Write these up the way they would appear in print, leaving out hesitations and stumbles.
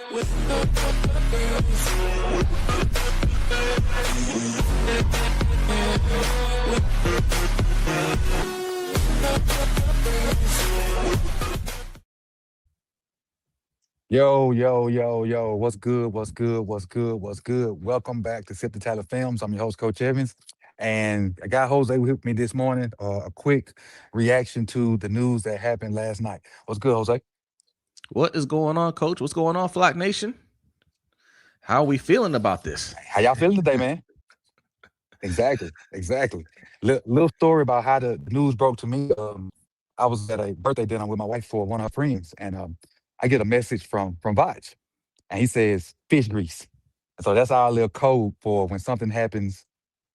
Yo, yo, yo, yo, what's good? What's good? What's good? What's good? Welcome back to Sip the Tyler Films. I'm your host, Coach Evans. And I got Jose with me this morning. A quick reaction to the news that happened last night. What's good, Jose? What is going on, Coach? What's going on, Flock Nation? How are we feeling about this? How y'all feeling today, man? Exactly, exactly. Little story about how the news broke to me. I was at a birthday dinner with my wife for one of her friends, and I get a message from Vaj, and he says fish grease. So that's our little code for when something happens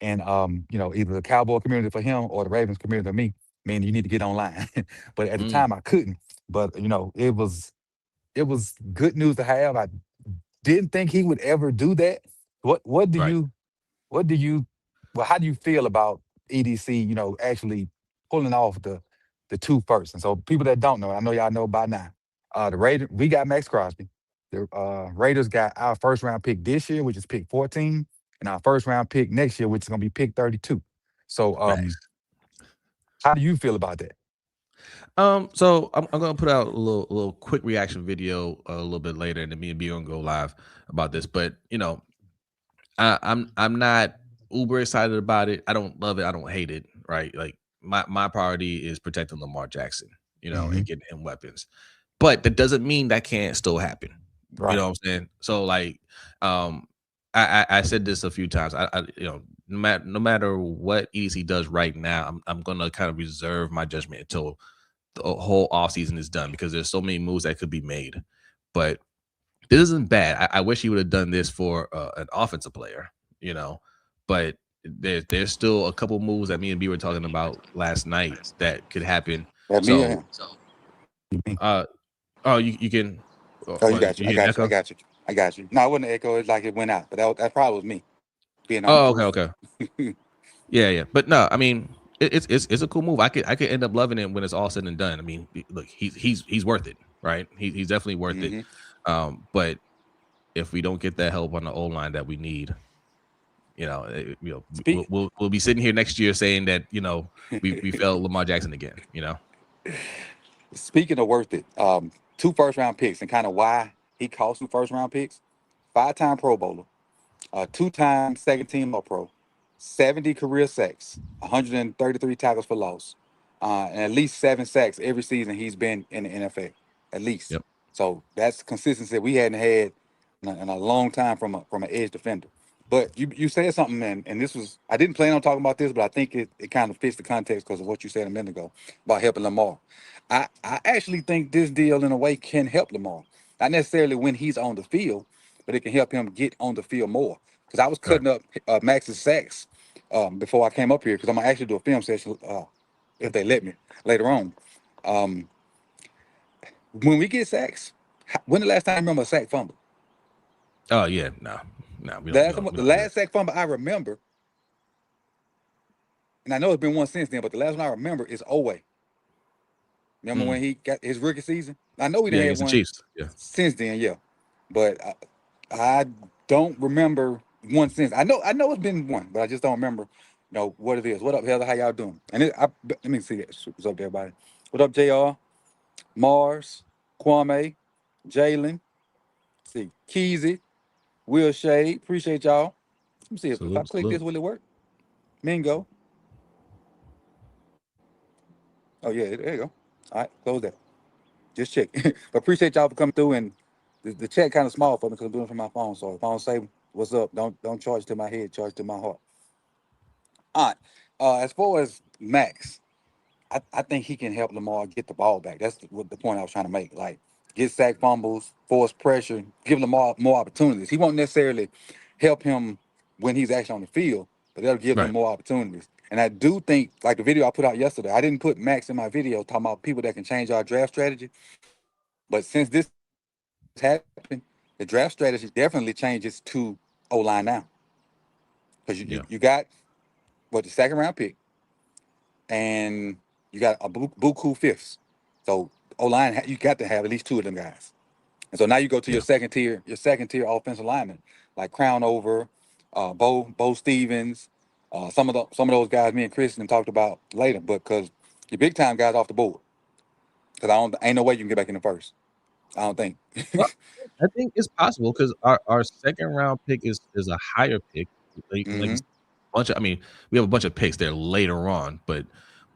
in either the cowboy community for him or the Ravens community for me, meaning you need to get online. But at the Mm, time I couldn't. But it was good news to have. I didn't think he would ever do that. What do right. you what do you well, how do you feel about EDC, actually pulling off the two first? And so people that don't know, I know y'all know by now. The Raiders, we got Max Crosby. The Raiders got our first round pick this year, which is pick 14, and our first round pick next year, which is gonna be pick 32. So Facts. how do you feel about that? So I'm gonna put out a little quick reaction video a little bit later, and then me and B gonna go live about this. But I'm not uber excited about it. I don't love it. I don't hate it. Right. Like my priority is protecting Lamar Jackson, Hmm. and getting him weapons. But that doesn't mean that can't still happen. You Right. know what I'm saying? So like, um, I said this a few times. No matter what EDC does right now, I'm gonna kind of reserve my judgment until the whole offseason is done because there's so many moves that could be made. But this isn't bad. I wish he would have done this for an offensive player, you know. But there's still a couple moves that me and B were talking about last night that could happen. That me or So, him? Me. uh, oh, you can. Oh, you What got did you. you I hear an got you. I echo? got you. I got you. No, it wasn't an echo. It's like it went out, but that probably was me being on the Oh, okay, roof. okay. Yeah, yeah. But no, I mean, it's a cool move. I could end up loving it when it's all said and done. I mean, look, he's worth it, right? He's definitely worth it. Hmm. But if we don't get that help on the O line that we need, Speak. we'll be sitting here next year saying that we failed Lamar Jackson again. Speaking of worth it, two first round picks and kind of why he cost two first round picks. 5-time Pro Bowler, 2-time second team All Pro, 70 career sacks, 133 tackles for loss, and at least 7 sacks every season he's been in the NFL. At least. Yep. So that's consistency we hadn't had in a long time from an edge defender. But you said something, man, and this was I didn't plan on talking about this, but I think it kind of fits the context because of what you said a minute ago about helping Lamar. I actually think this deal in a way can help Lamar. Not necessarily when he's on the field, but it can help him get on the field more. Because I was Right. cutting up Max's sacks before I came up here because I'm gonna actually do a film session if they let me later on. Um, when we get sacks, when the last time you remember a sack fumble? Oh yeah. No. No. We The don't. We last, don't. We the don't do that. last sack fumble I remember, and I know it's been one since then, but the last one I remember is Owe. Remember Mm. when he got his rookie season? I know we Yeah. didn't have Against the one Chiefs. Yeah. since then, yeah, but I don't remember one since. I know it's been one, but I just don't remember, what it is. What up, Heather? How y'all doing? And let me see that. What's up, everybody? What up, Jr. Mars, Kwame, Jalen, see Keezy, Will Shade. Appreciate y'all. Let me see if I Salute. click this, Salute. will it work? Mingo. Oh yeah, there you go. All right, close that. Just check. But appreciate y'all for coming through. And the chat kind of small for me because I'm doing it from my phone. So if I don't say what's up, don't charge to my head, charge to my heart. All right. As far as Max, I think he can help Lamar get the ball back. That's what the point I was trying to make. Like get sack fumbles, force pressure, give Lamar more opportunities. He won't necessarily help him when he's actually on the field, but that'll give him Right. more opportunities. And I do think, like the video I put out yesterday, I didn't put Max in my video talking about people that can change our draft strategy. But since this happened, the draft strategy definitely changes to O line now. Because Yeah. you got the second round pick, and you got a buku fifths. So O line, you got to have at least two of them guys. And so now you go to Yeah. your second tier offensive linemen like Crown Over, Bo Stevens, some of those guys me and Kristen talked about later. But because your big time guys off the board, because ain't no way you can get back in the first. I don't think. Well, I think it's possible because our second round pick is a higher pick. Like Mm-hmm. bunch of, I mean, we have a bunch of picks there later on, but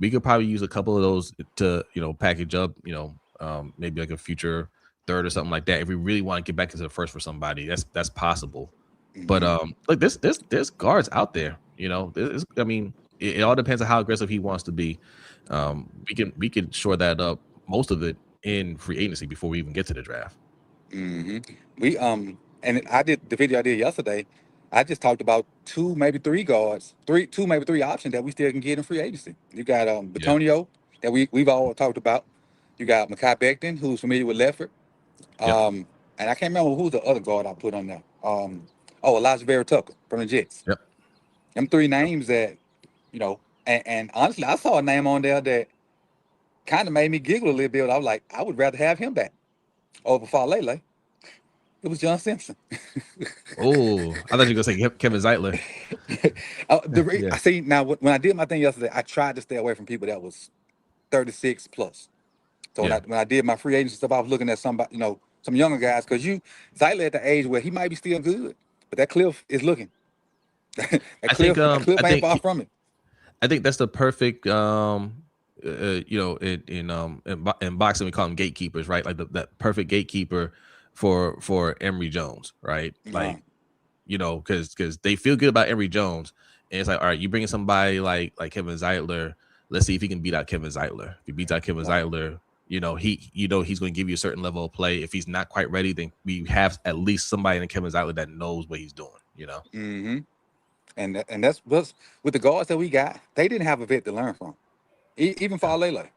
we could probably use a couple of those to, package up, maybe like a future third or something like that. If we really want to get back into the first for somebody, that's possible. But Mm-hmm. like there's guards out there, I mean, it all depends on how aggressive he wants to be. We can shore that up, most of it in free agency before we even get to the draft. Mm-hmm. We and I did the video I did yesterday. I just talked about two, maybe three guards, two, maybe three options that we still can get in free agency. You got Yeah. Batonio that we've all talked about. You got Mekhi Becton, who's familiar with Lefford. Yep. And I can't remember who's the other guard I put on there. Elijah Vera Tucker from the Jets. Yep. Them three Yep. names that, and honestly, I saw a name on there that kind of made me giggle a little bit. I was like, I would rather have him back over Falele. It was John Simpson. Oh, I thought you were gonna say Kevin Zeitler. I Yeah. see now when I did my thing yesterday, I tried to stay away from people that was 36 plus. So Yeah. when I did my free agency stuff, I was looking at somebody, some younger guys, because Zeitler at the age where he might be still good, but that cliff is looking. that I think cliff, that I cliff ain't think far from it. I think that's the perfect in boxing we call them gatekeepers, right? Like that perfect gatekeeper for Emory Jones, right? Uh, Like, because they feel good about Emory Jones, and it's like, all right, you bring in somebody like Kevin Zeitler. Let's see if he can beat out Kevin Zeitler. If he beats out Kevin right. Zeitler, he's going to give you a certain level of play. If he's not quite ready, then we have at least somebody in Kevin Zeitler that knows what he's doing. Mm-hmm. And that's what's with the guards that we got. They didn't have a vet to learn from. Even Yeah. Falele,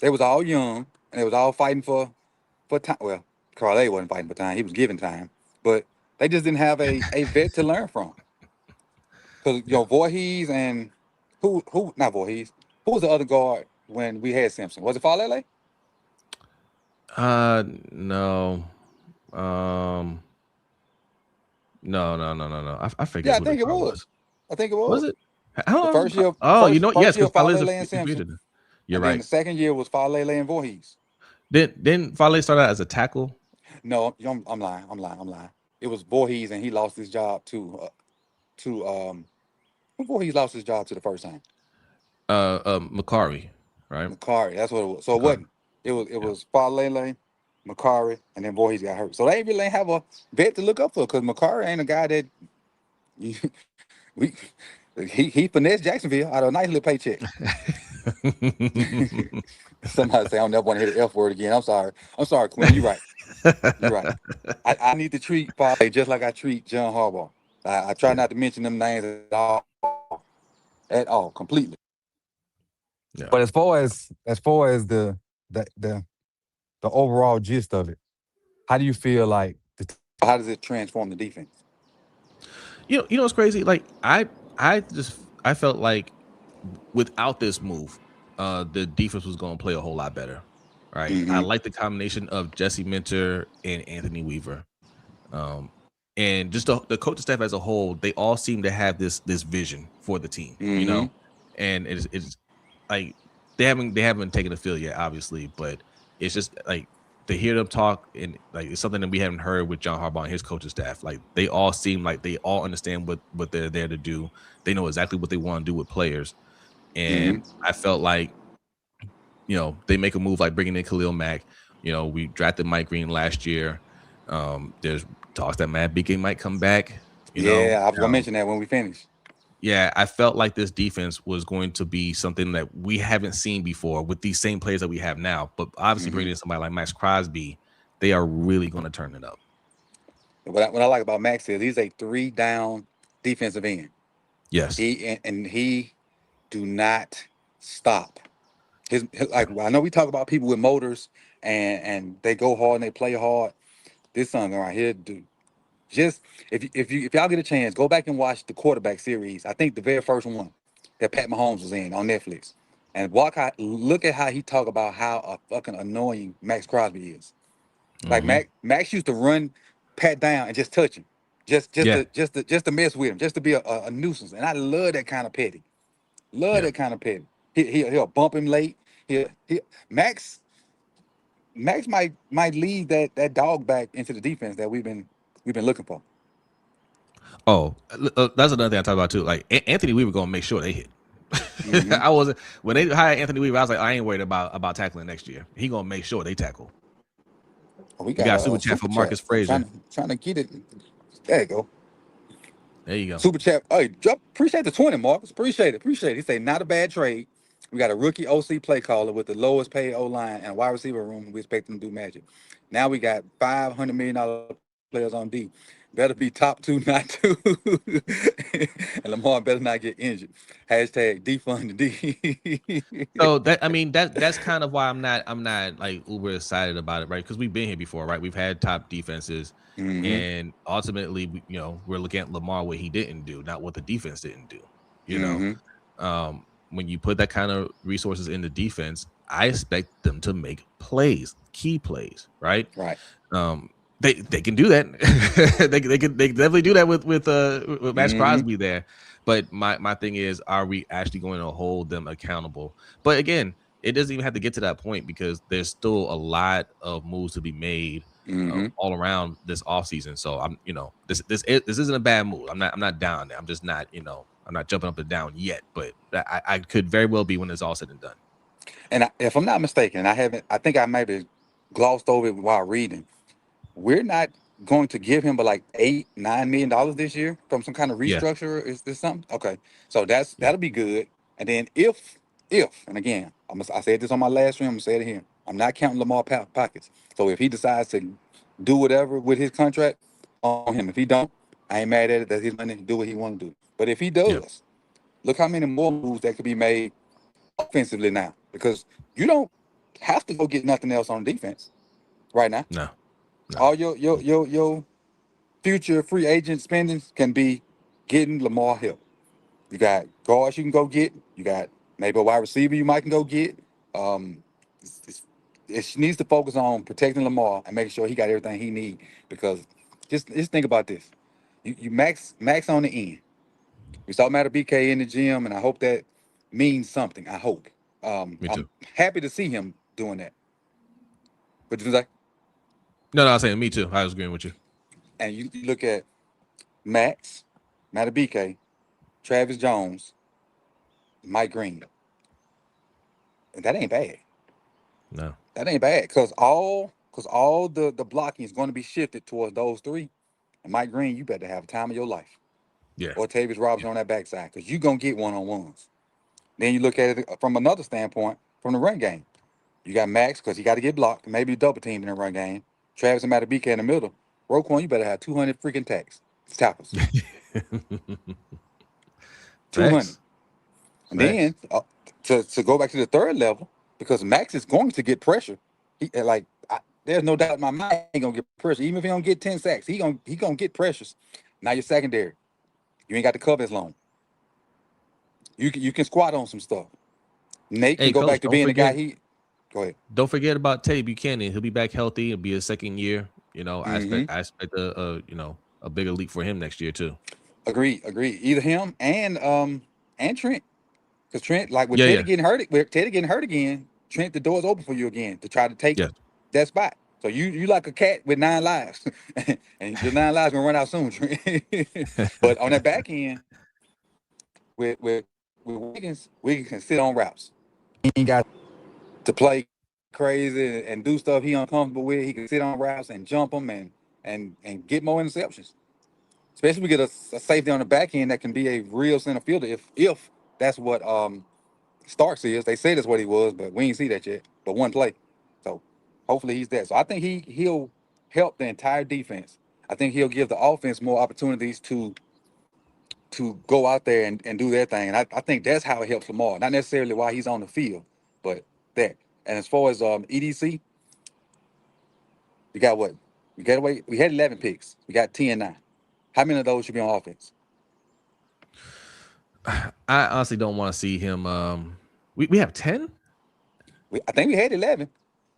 they was all young and they was all fighting for time. Well, Carle wasn't fighting for time; he was giving time. But they just didn't have a vet to learn from. Because Yeah. Voorhees and who not Voorhees. Who was the other guard when we had Simpson? Was it Falele? No. Um, no. I forget Yeah, I who the think it guard was. was. I think it Was was. it? How The long was first year, Oh, yes, first year because Fale is a Falele and free Simpson, agent. You're and then right. the second year was Falele and Voorhees. Didn't Fale start out as a tackle? No, I'm lying. I'm lying. It was Voorhees, and he lost his job to when Voorhees lost his job to the first time. Macari, right? Makari, that's what it was. So it Macari. wasn't. It Yeah. was Falele, Makari, and then Voorhees got hurt. So they really ain't have a vet to look up for because Makari ain't a guy that we he finessed Jacksonville out of a nice little paycheck. Somebody say I don't never want to hear the F word again. I'm sorry. I'm sorry, Quinn. You're right. You're right. I need to treat Falele just like I treat John Harbaugh. I try Yeah. not to mention them names at all, completely. Yeah. But as far as the overall gist of it, how do you feel like how does it transform the defense? What's crazy? Like I felt like without this move, the defense was going to play a whole lot better. Right. I Mm-hmm. like the combination of Jesse Minter and Anthony Weaver. Um, and just the coaching staff as a whole, they all seem to have this vision for the team, Mm-hmm. and it's like they haven't taken the field yet, obviously, but it's just like to hear them talk, and like it's something that we haven't heard with John Harbaugh and his coaching staff. Like they all seem like they all understand what they're there to do. They know exactly what they want to do with players, and Mm-hmm. I felt like they make a move like bringing in Khalil Mack. We drafted Mike Green last year. There's talks that Matt Beacon might come back. Yeah, I was gonna mention that when we finish. Yeah, I felt like this defense was going to be something that we haven't seen before with these same players that we have now. But obviously, Mm-hmm. bringing in somebody like Max Crosby, they are really going to turn it up. What I like about Max is he's a 3 down defensive end. Yes. And he do not stop. Like I know we talk about people with motors and they go hard and they play hard. This son right here, dude. Just if y'all get a chance, go back and watch the quarterback series. I think the very first one that Pat Mahomes was in on Netflix, and look at how he talk about how fucking annoying Max Crosby is. Like Mm-hmm. Max used to run Pat down and just touch him, Yeah. just to mess with him, just to be a nuisance. And I love that kind of petty. Love Yeah. that kind of petty. He'll bump him late. He Max Max might lead that dog back into the defense that we've been looking for. Oh, that's another thing I talk about too. Like Anthony Weaver gonna make sure they hit. Hmm. I wasn't when they hired Anthony Weaver. I was like, I ain't worried about tackling next year. He gonna make sure they tackle. We We got got a super a chat super for chat. Marcus I'm Frazier. trying to get it. There you go. There you go. Super chat. Hey, appreciate the 20, Marcus. Appreciate it. Appreciate it. He say not a bad trade. We got a rookie OC play caller with the lowest paid O line and a wide receiver room. We expect him to do magic. Now we got $500 million players on D. Better be top two, not two. And Lamar better not get injured. Hashtag defund the D. So that I mean that's kind of why I'm not like uber excited about it, right? Because we've been here before, right? We've had top defenses, Mm-hmm. and ultimately, we're looking at Lamar what he didn't do, not what the defense didn't do. You know, Mm-hmm. when you put that kind of resources in the defense, I expect them to make plays, key plays, right? Right. Um, they can do that. they can definitely do that with Max Mm-hmm. Crosby there. But my thing is, are we actually going to hold them accountable? But again, it doesn't even have to get to that point because there's still a lot of moves to be made Mm-hmm. all around this offseason. So this isn't a bad move. I'm not down there. I'm just not I'm not jumping up and down yet. But I could very well be when it's all said and done. And if I'm not mistaken, I think I maybe glossed over it while reading. We're not going to give him but like $8-9 million this year from some kind of Yeah, restructure. Is this something? Okay, so yeah, that'll be good. And then if and again, I said this on my last stream, I'm gonna say it here. I'm not counting Lamar pockets. So if he decides to do whatever with his contract, on him. If he don't, I ain't mad at it. That's his money. Do what he want to do. But if he yeah. does, look how many more moves that could be made offensively now, because you don't have to go get nothing else on defense right now. No, no. All your future free agent spendings can be getting Lamar help. You got guards you can go get. You got maybe a wide receiver you might can go get. Um, it needs to focus on protecting Lamar and making sure he got everything he need. Because just think about this: you max on the end. We saw Matter BK in the gym, and I hope that means something. I hope. Me too. I'm happy to see him doing that. But you say, No, I was saying me too. I was agreeing with you. and you look at Max, Matter BK, Travis Jones, Mike Green. That ain't bad. No. That ain't bad because all the blocking is going to be shifted towards those three. And Mike Green, you better have the time of your life. Yeah. Or Tavis Robinson on that backside because you're going to get one-on-ones. Then you look at it from another standpoint, from the run game. You got Max because he got to get blocked, maybe double teamed in the run game. Travis and Matabika in the middle. Roquan, you better have 200 freaking tackles. 200. Facts. And Facts. then to go back to the third level, because Max is going to get pressure. There's no doubt in my mind he gonna get pressure. Even if he don't get 10 sacks, he gonna get pressures. Now your secondary, you ain't got to cover as long. You can squat on some stuff. Nate can Hey, go coach, back to being the guy he. Go ahead. don't forget about Teddy Buchanan. He'll be back healthy. It'll be his second year. I Mm-hmm. expect a bigger leap for him next year too. Agreed. Either him and Trent. Because Trent, like Yeah, yeah, with Teddy getting hurt again, Trent, the door's open for you again to try to take yeah. that spot. So you like a cat with 9 lives, and your 9 lives gonna run out soon, Trent. But on that back end, with Wiggins can sit on routes. He ain't got to play crazy and do stuff he uncomfortable with. He can sit on routes and jump them and get more interceptions. Especially we get a safety on the back end that can be a real center fielder if that's what Starks is. They say that's what he was, but we ain't see that yet. But one play. So hopefully he's there. So I think he'll help the entire defense. I think he'll give the offense more opportunities to go out there and do their thing. And I think that's how it helps Lamar. Not necessarily why he's on the field, but that. And as far as EDC, we got what? We had 11 picks. We got 10 now. How many of those should be on offense? I honestly don't want to see him. We have 10. I think we had 11.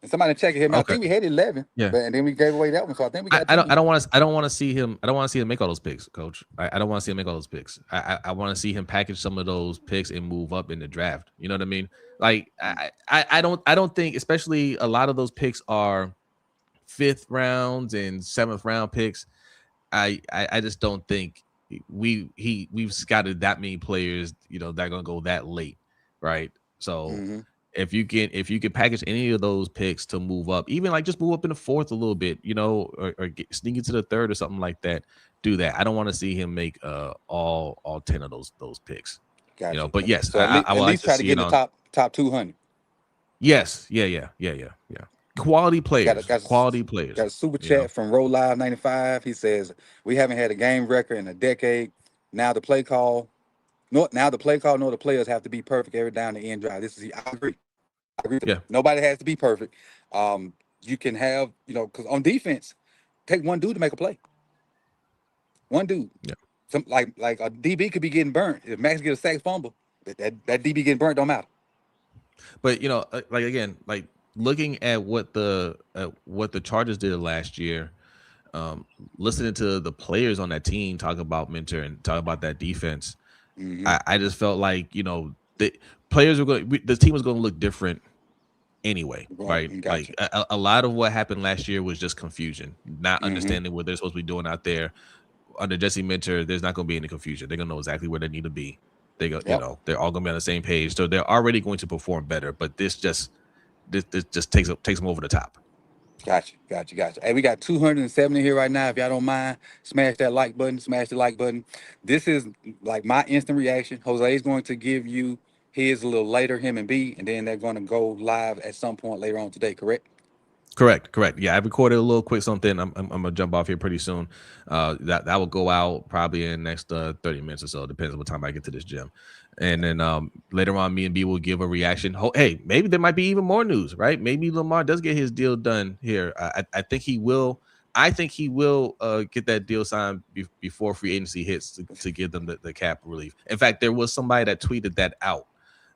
And somebody check him. I Okay. think we had 11, Yeah. and then we gave away that one. So I think we got I 10. don't want to see him. I don't want to see him make all those picks, Coach. I don't want to see him make all those picks. I want to see him package some of those picks and move up in the draft. You know what I mean? Like I don't think, especially a lot of those picks are 5th rounds and 7th round picks. I just don't think we've scouted that many players, that are gonna go that late, right? So if you can package any of those picks to move up, even like just move up in the 4th a little bit, or sneak into the 3rd or something like that, do that. I don't want to see him make all 10 of those picks. Gotcha. But yes, So I at would like least to try to see get it in the on. top 200. Yes, yeah. Quality Got a, players, got quality a, got players. a super chat from Roll Live 95. He says, "We haven't had a game record in a decade. Now the play call, nor the players have to be perfect every down the end drive." I agree. I agree. Yeah. Nobody has to be perfect. You can have, because on defense, take one dude to make a play. One dude. Yeah. Some like a DB could be getting burnt. If Max get a sack fumble, that DB getting burnt don't matter. But like again, like looking at what the Chargers did last year, listening to the players on that team talk about Mentor and talk about that defense, I just felt like the players were going, the team was going to look different anyway, right? Gotcha. Like a lot of what happened last year was just confusion, not understanding what they're supposed to be doing out there. Under Jesse Mentor, there's not going to be any confusion. They're going to know exactly where they need to be. They go, they're all going to be on the same page, so they're already going to perform better. But this just takes them over the top. Gotcha. Hey, we got 270 here right now. If y'all don't mind, smash that like button. Smash the like button. This is like my instant reaction. Jose is going to give you his a little later, him and B, and then they're going to go live at some point later on today. Correct? Correct. Yeah, I recorded a little quick something. I'm gonna jump off here pretty soon. That will go out probably in the next 30 minutes or so. Depends on what time I get to this gym. And then later on, me and B will give a reaction. Hey, maybe there might be even more news, right? Maybe Lamar does get his deal done here. I think he will. I think he will get that deal signed before free agency hits to give them the cap relief. In fact, there was somebody that tweeted that out.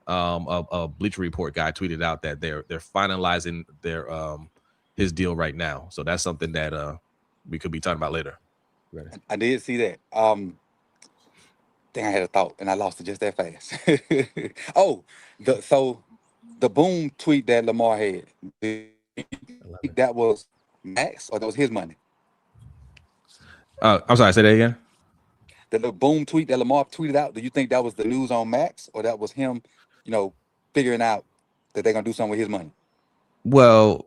A Bleacher Report guy tweeted out that they're finalizing their his deal right now. So that's something that we could be talking about later. Ready? I did see that. Dang, I had a thought and I lost it just that fast. The boom tweet that Lamar had, that was Maxx or that was his money? I'm sorry, say that again. The boom tweet that Lamar tweeted out, do you think that was the news on Maxx or that was him, figuring out that they're gonna do something with his money? Well,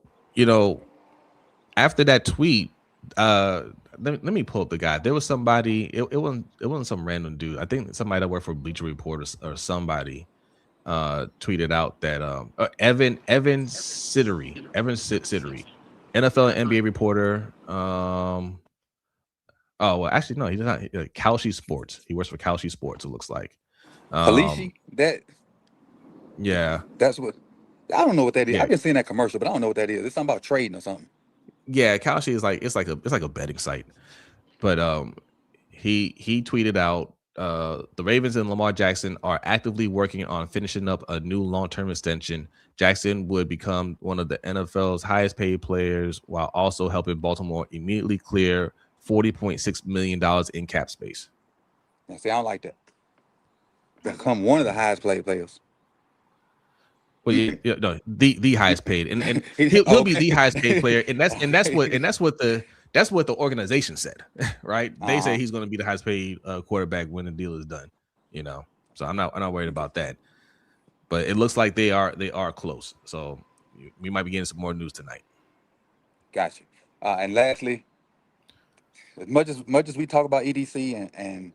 after that tweet, let me pull up the guy. There was somebody. It wasn't some random dude. I think somebody that worked for Bleacher Report or somebody tweeted out that Evan Siddery, NFL and NBA reporter. Oh well, actually no, he's not. Kalshi Sports. He works for Kalshi Sports. It looks like. Kalishi, that. Yeah, that's what. I don't know what that is. Yeah. I've been seeing that commercial, but I don't know what that is. It's something about trading or something. Yeah, Kalshi is like it's like a betting site. But he tweeted out the Ravens and Lamar Jackson are actively working on finishing up a new long-term extension. Jackson would become one of the NFL's highest paid players while also helping Baltimore immediately clear $40.6 million in cap space. Now, see, I don't like that. Become one of the highest paid players. Well, no, the highest paid, and he'll be the highest paid player, and that's what the organization said, right? They say he's going to be the highest paid quarterback when the deal is done, So I'm not worried about that, but it looks like they are close. So we might be getting some more news tonight. Gotcha. And lastly, as much as we talk about EDC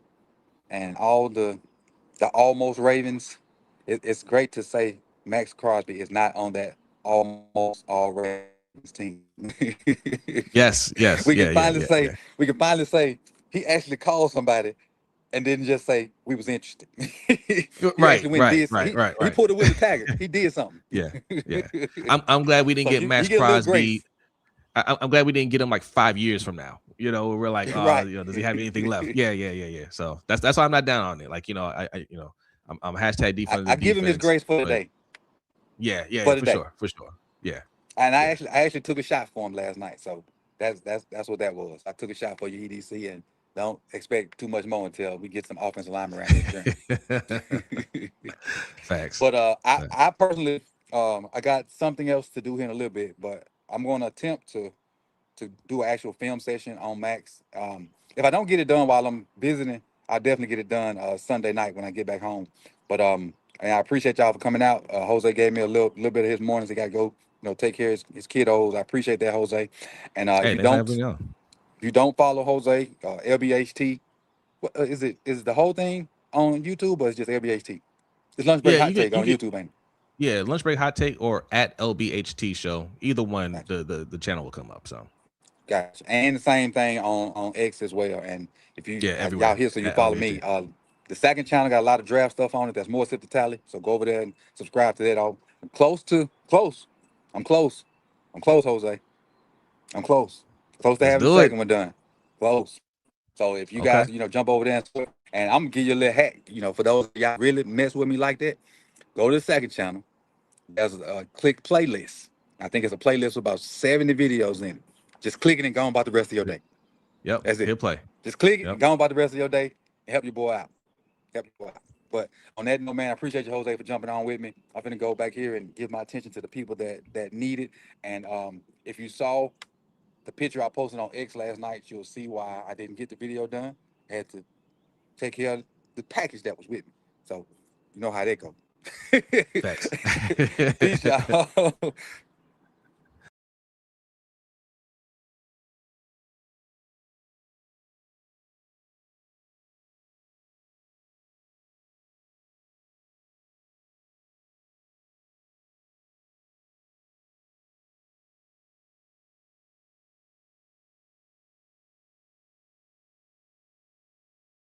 and all the almost Ravens, it's great to say Maxx Crosby is not on that almost all Ravens team. Yes. We can finally say he actually called somebody and didn't just say we was interested. He right. He pulled it with the Taggart. He did something. Yeah. I'm glad we didn't get Maxx Crosby. I'm glad we didn't get him like 5 years from now. We're like, does he have anything left? Yeah. So that's why I'm not down on it. Like, I'm hashtag defense. I give him his grace for today. Yeah, for sure. Yeah. And Yeah. I actually took a shot for him last night. So that's what that was. I took a shot for your EDC, and don't expect too much more until we get some offensive linemen around here journey. Facts. But Facts. I personally I got something else to do here in a little bit, but I'm going to attempt to do an actual film session on Maxx. If I don't get it done while I'm visiting, I'll definitely get it done Sunday night when I get back home. But and I appreciate y'all for coming out. Jose gave me a little bit of his mornings. He got to go, take care of his kiddos. I appreciate that, Jose. And Hey, thanks for having me on. if you don't follow Jose, LBHT, what is the whole thing on YouTube or is just LBHT? It's Lunch Break Yeah, Hot you get Take you on get YouTube, ain't yeah, lunch break hot take or at LBHT show. Either one, it? the channel will come up. So Gotcha. And the same thing on X as well. And if you yeah, y'all everywhere here, so you at follow me. LBHT. The second channel got a lot of draft stuff on it. That's more sip to tally. So go over there and subscribe to that. I'm close. I'm close. I'm close, Jose. I'm close. Close to Let's having the do it. second one done. Close. So if you Okay. guys, jump over there and I'm gonna give you a little hack. For those of y'all really mess with me like that, go to the second channel. There's a click playlist. I think it's a playlist with about 70 videos in it. Just click it and go on about the rest of your day. Yep. That's it. Hit play. Just click it and Yep. go on about the rest of your day and help your boy out. Help your boy out. But on that note, man, I appreciate you, Jose, for jumping on with me. I'm gonna go back here and give my attention to the people that need it. And if you saw the picture I posted on X last night, you'll see why I didn't get the video done. I had to take care of the package that was with me. So you know how that goes. Facts. Peace, y'all.